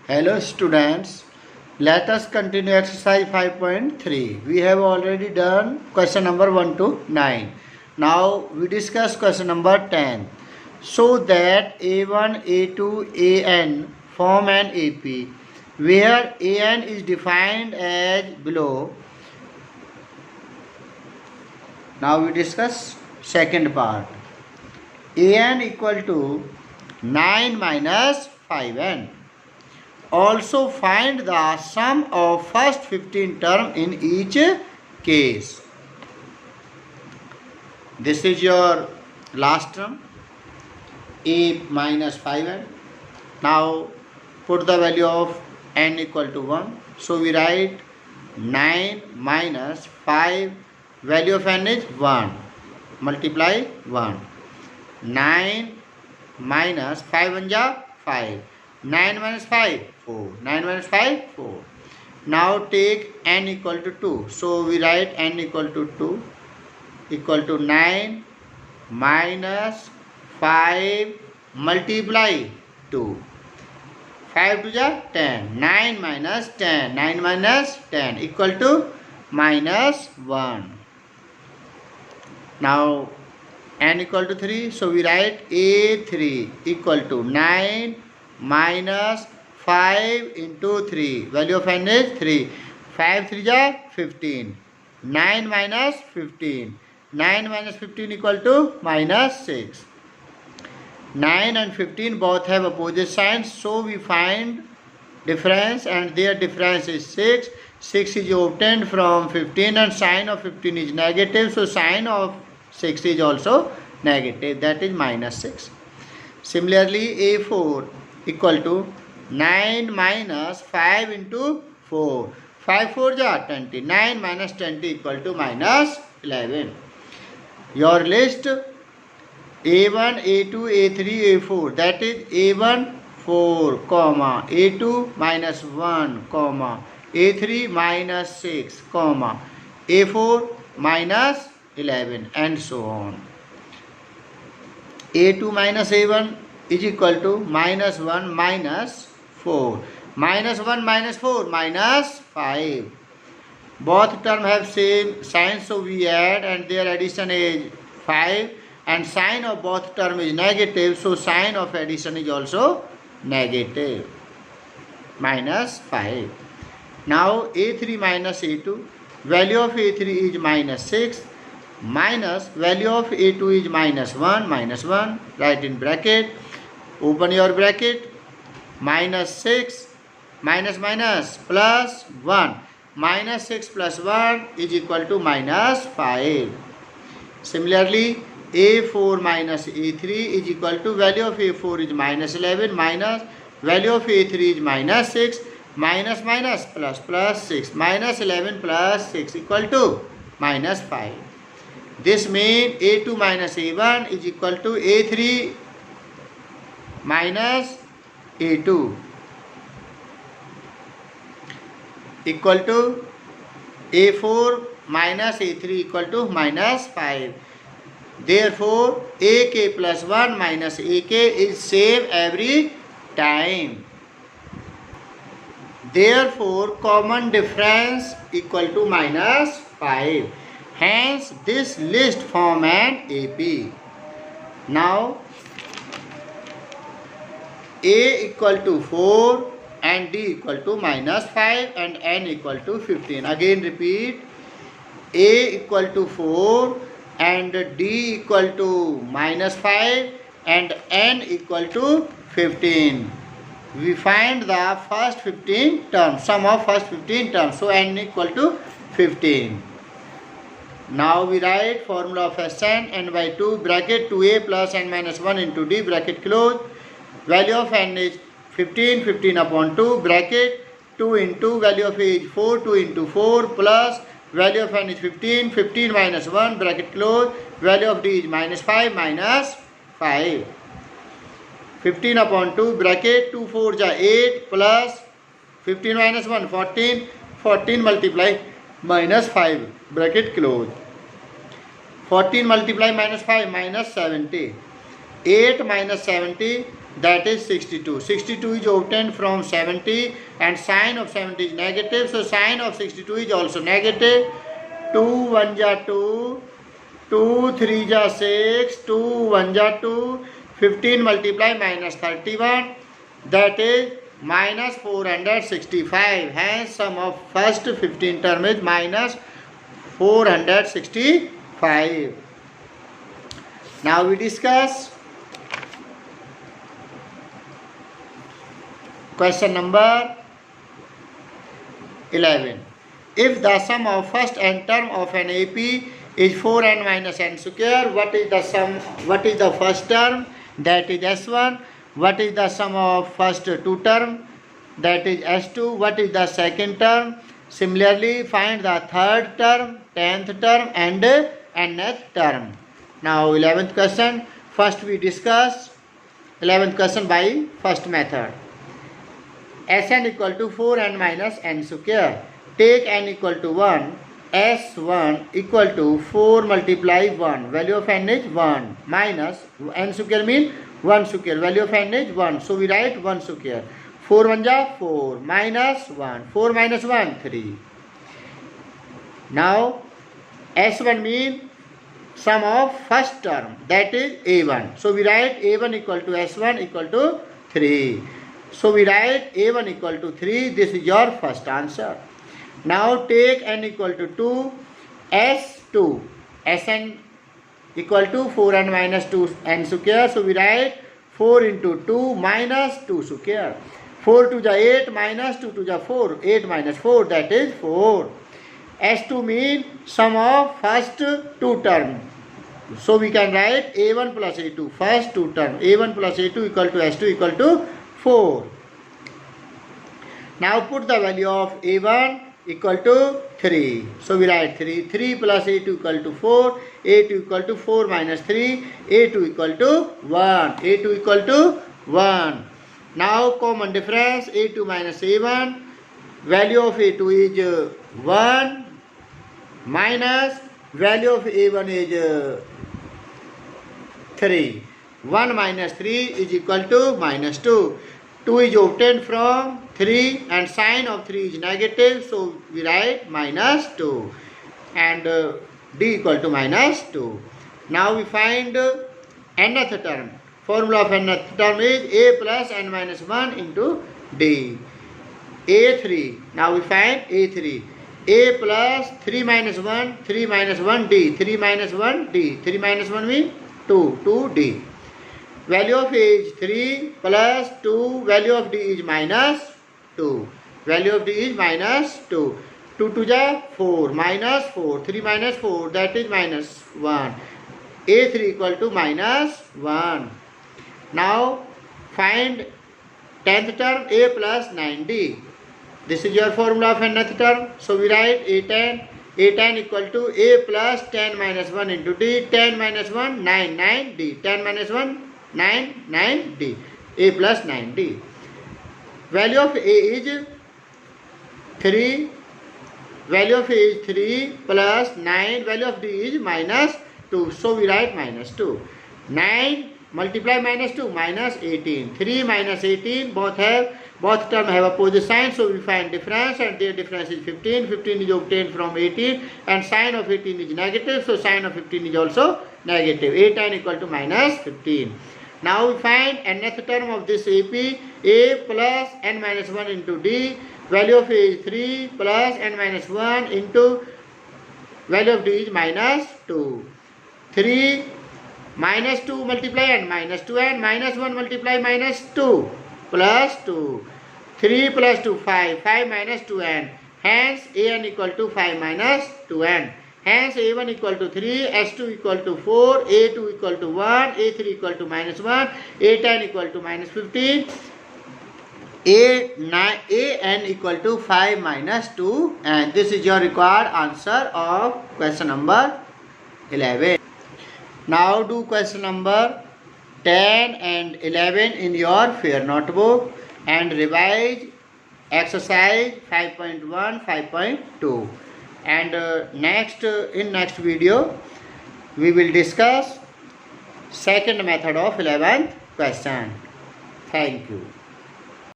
Hello students, let us continue exercise 5.3. We have already done question number 1 to 9. Now we discuss question number 10. So that A1, A2, AN form an AP where AN is defined as below. Now we discuss second part. AN equal to 9 minus 5N. Also find the sum of first 15 term in each case. This is your last term, a minus 5n. Now put the value of n equal to 1. So we write 9 minus 5, value of n is 1. Multiply 1. 9 minus 5 1 ja 5. 9 minus 5, 4. 9 minus 5, 4. Now take n equal to 2. So we write n equal to 2 equal to 9 minus 5 multiply 2. 5 to the 10. 9 minus 10. 9 minus 10 equal to minus 1. Now n equal to 3. So we write A3 equal to 9 minus 5 into 3. Value of n is 3. 5 3 ja 15. 9 minus 15. 9 minus 15 equal to minus 6. 9 and 15 both have opposite signs. So we find difference and their difference is 6. 6 is obtained from 15 and sign of 15 is negative. So sign of 6 is also negative. That is minus 6. Similarly A4 equal to 9 minus 5 into 4. 5 4 ja 20. 9 minus 20 equal to minus 11. Your list A1, A2, A3, A4. That is A1 4, comma, A2 minus 1, comma, A3 minus 6, comma, A4 minus 11 and so on. A2 minus A1 is equal to minus 1 minus 4. Minus 1 minus 4 minus 5. Both terms have same sign, so we add and their addition is 5 and sign of both term is negative, so sign of addition is also negative, minus 5. Now A3 minus A2, value of A3 is minus 6 minus value of A2 is minus 1, write in bracket, open your bracket, minus 6 minus minus plus 1. Minus 6 plus 1 is equal to minus 5. Similarly, A4 minus A3 is equal to value of A4 is minus 11 minus value of A3 is minus 6 minus minus plus plus 6 minus 11 plus 6 equal to minus 5. This means A2 minus A1 is equal to A3 minus A2 equal to A4 minus A3 equal to minus 5. Therefore, AK plus 1 minus AK is same every time. Therefore, common difference equal to minus 5. Hence, this list form an AP. Now, A equal to 4 and D equal to minus 5 and N equal to 15. Again repeat, A equal to 4 and D equal to minus 5 and N equal to 15. We find the first 15 terms, sum of first 15 terms. So N equal to 15. Now we write formula of Sn n by 2 bracket 2a plus n minus 1 into d bracket close. Value of n is 15, 15 upon 2 bracket 2 into value of a is 4, 2 into 4 plus value of n is 15, 15 minus 1 bracket close, value of d is minus 5 minus 5. 15 upon 2 bracket 2 4 ja 8 plus 15 minus 1 14, 14 multiply minus 5 bracket close. 14 multiply minus 5 minus 70. 8 minus 70 that is 62. 62 is obtained from 70 and sign of 70 is negative. So sign of 62 is also negative. 2 1 ja 2, 2 3 ja 6, 2 1 ja 2, 15 multiply minus 31, that is minus 465. Hence sum of first 15 term is minus 465. Now we discuss question number 11. If the sum of first n term of an AP is 4n minus n square, what is the sum? What is the first term? That is S1. What is the sum of first two term? That is S2. What is the second term? Similarly, find the third term, 10th term and nth term. Now 11th question. First we discuss 11th question by first method. Sn equal to 4n minus n square. Take n equal to 1. S1 equal to 4 multiply 1. Value of n is 1 minus n square mean 1 square. Value of n is 1. So we write 1 square. 4 1 ja 4 minus 1. 4 minus 1 3. Now S1 mean sum of first term, that is A1. So we write A1 equal to S1 equal to 3. So we write A1 equal to 3. This is your first answer. Now take n equal to 2. S2. Sn equal to 4n minus 2n square. So we write 4 into 2 minus 2 square. 4 to the 8 minus 2 to the 4. 8 minus 4, that is 4. S2 mean sum of first two term. So we can write A1 plus A2, first two term. A1 plus A2 equal to S2 equal to 4. Now put the value of A1 equal to 3. So we write 3. 3 plus A2 equal to 4. A2 equal to 4 minus 3. A2 equal to 1. A2 equal to 1. Now common difference A2 minus A1. Value of A2 is 1 minus value of A1 is 3. 1 minus 3 is equal to minus 2. 2 is obtained from 3 and sign of 3 is negative. So we write minus 2 and D equal to minus 2. Now we find nth term. Formula of nth term is A plus n minus 1 into D. A3. Now we find A3. A plus 3 minus 1, 3 minus 1 D, 3 minus 1 D, 3 minus 1 means 2, 2 D. Value of A is 3 plus 2, value of D is minus 2. Value of D is minus 2. 2 to the 4, minus 4, 3 minus 4, that is minus 1. A3 equal to minus 1. Now find 10th term A plus 9D. This is your formula of nth term. So we write A10. A10 equal to A plus 10 minus 1 into D. 10 minus 1, 9, 9 D. 10 minus 1, 9, 9 D. A plus 9 D. Value of A is 3. Value of A is 3 plus 9. Value of D is minus 2. So we write minus 2. 9 multiply minus 2 minus 18. 3 minus 18 both term have opposite sign, so we find difference and their difference is 15. 15 is obtained from 18 and sign of 18 is negative, so sign of 15 is also negative. A10 equal to minus 15. Now we find nth term of this AP. A plus n minus 1 into D. Value of A is 3 plus n minus 1 into value of D is minus 2. 3 minus 2 multiply n minus 2n minus 1 multiply minus 2 plus 2. 3 plus 2 5. 5 minus 2n. Hence an equal to 5 minus 2n. Hence a1 equal to 3, s2 equal to 4, a2 equal to 1, a3 equal to minus 1, a10 equal to minus 15, an equal to 5 minus 2, and this is your required answer of question number 11. Now do question number 10 and 11 in your fair notebook and revise exercise 5.1, 5.2. And in next video we will discuss second method of 11th question. Thank you.